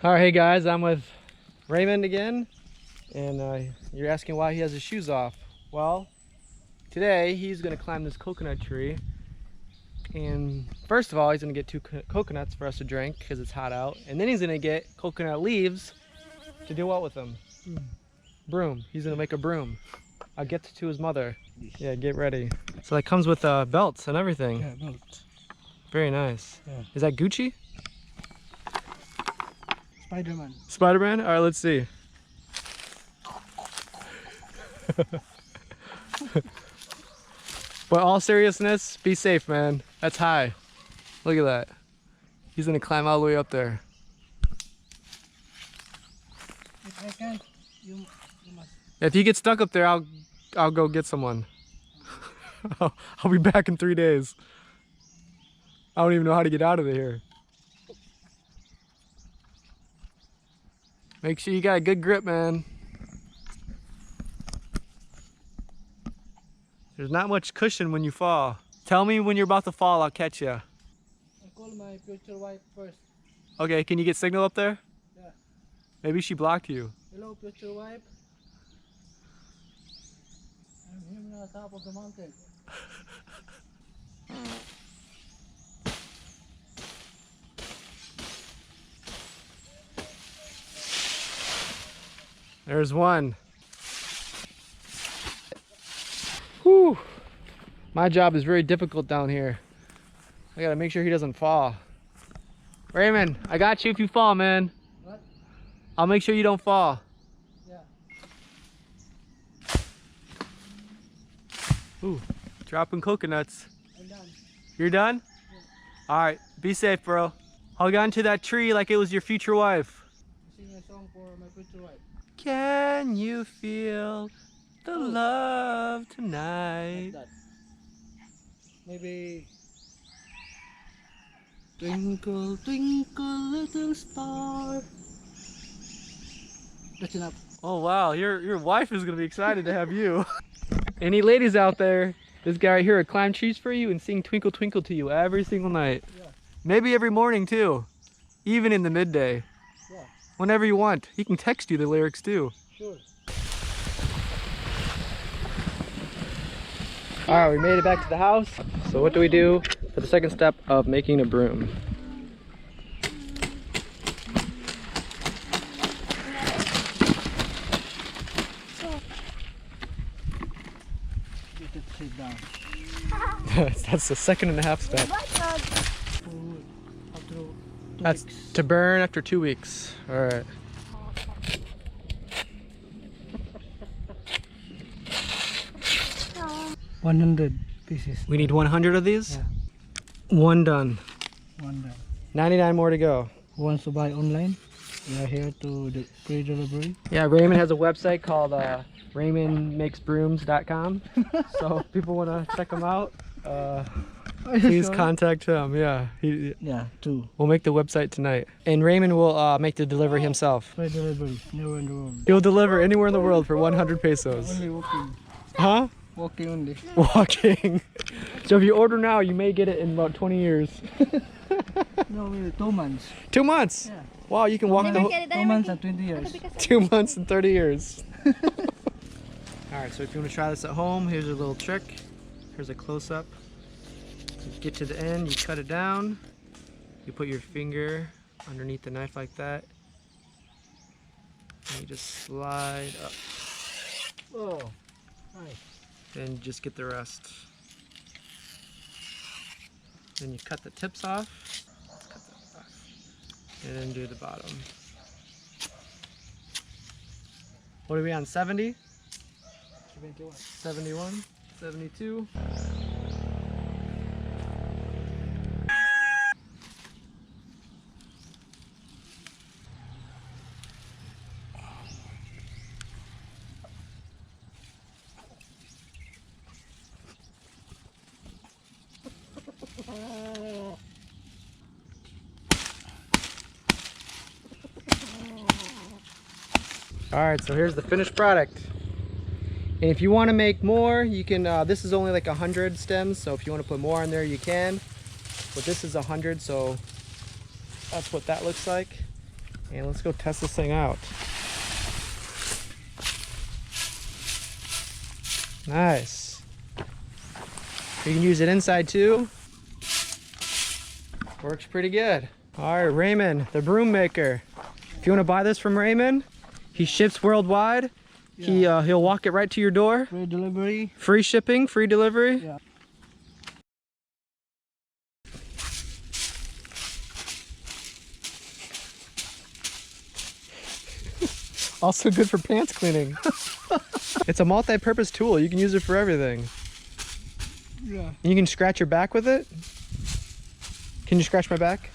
All right, hey guys, I'm with Raymond again, and you're asking why he has his shoes off. Well, today he's gonna climb this coconut tree, and first of all, he's gonna get two coconuts for us to drink because it's hot out, and then he's gonna get coconut leaves to do what with them? Broom. He's gonna make a broom. I'll get to his mother. Yeah, get ready. So that comes with belts and everything. Yeah, belts. Very nice. Yeah. Is that Gucci? Spider-Man. Spider-Man? All right, let's see. But all seriousness, be safe, man. That's high. Look at that. He's gonna climb all the way up there. If I can, you must. If he gets stuck up there, I'll go get someone. I'll be back in 3 days. I don't even know how to get out of here. Make sure you got a good grip, man. There's not much cushion when you fall. Tell me when you're about to fall, I'll catch you. I call my future wife first. Okay, can you get signal up there? Yeah. Maybe she blocked you. Hello, future wife. I'm here on the top of the mountain. There's one. Whew. My job is very difficult down here. I gotta make sure he doesn't fall. Raymond, I got you if you fall, man. What? I'll make sure you don't fall. Yeah. Ooh, dropping coconuts. I'm done. You're done? Yeah. All right, be safe, bro. Hug onto that tree like it was your future wife. Sing a song for my future wife. Can you feel the love tonight? Like that. Maybe. Twinkle, twinkle, little star. That's enough. Oh wow, your wife is gonna be excited to have you. Any ladies out there, this guy right here will climb trees for you and sing Twinkle Twinkle to you every single night. Yeah. Maybe every morning too, even in the midday. Yeah. Whenever you want. He can text you the lyrics too. Sure. All right, we made it back to the house. So what do we do for the second step of making a broom? You can sit down. That's the 2.5 step. Food after 2 That's weeks. to burn after 2 weeks. All right. $100 pieces. We need 100 of these? Yeah. One done. One done. 99 more to go. Who wants to buy online? We are here to the free delivery. Yeah, Raymond has a website called RaymondMakesBrooms.com. So if people want to check him out, please contact him. Yeah, Yeah, 2. we'll make the website tonight. And Raymond will make the delivery himself. Free delivery. Nowhere in the world. He'll deliver anywhere in the world for 100 pesos. Only walking. Huh? Walking only. Walking. So if you order now, you may get it in about 20 years. No, really, 2 months. 2 months? Yeah. Wow, you can walk the whole... 2 months and 20 years. 2 months and 30 years. Alright, so if you want to try this at home, here's a little trick. Here's a close-up. You get to the end, you cut it down. You put your finger underneath the knife like that. And you just slide up. Oh, nice. Then just get the rest. Then you cut the tips off. Cut that off. And then do the bottom. What are we on, 70? 71. 71? 72? Alright, so here's the finished product. And if you want to make more, you can, this is only like 100 stems, so if you want to put more in there, you can. But this is 100, so that's what that looks like. And let's go test this thing out. Nice. You can use it inside too. Works pretty good. All right, Raymond, the broom maker. If you want to buy this from Raymond, he ships worldwide. Yeah. He'll walk it right to your door. Free delivery. Free shipping, free delivery. Yeah. Also good for pants cleaning. It's a multi-purpose tool. You can use it for everything. Yeah. You can scratch your back with it. Can you scratch my back?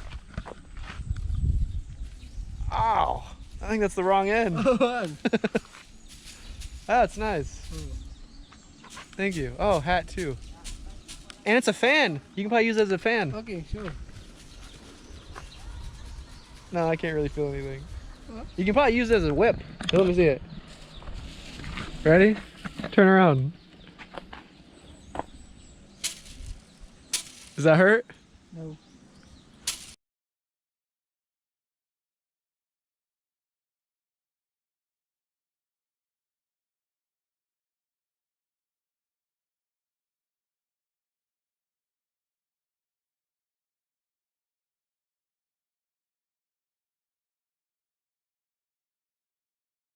Ow! I think that's the wrong end. That's nice. Thank you. Oh, hat too. And it's a fan. You can probably use it as a fan. Okay, sure. No, I can't really feel anything. What? You can probably use it as a whip. Here, let me see it. Ready? Turn around. Does that hurt? No.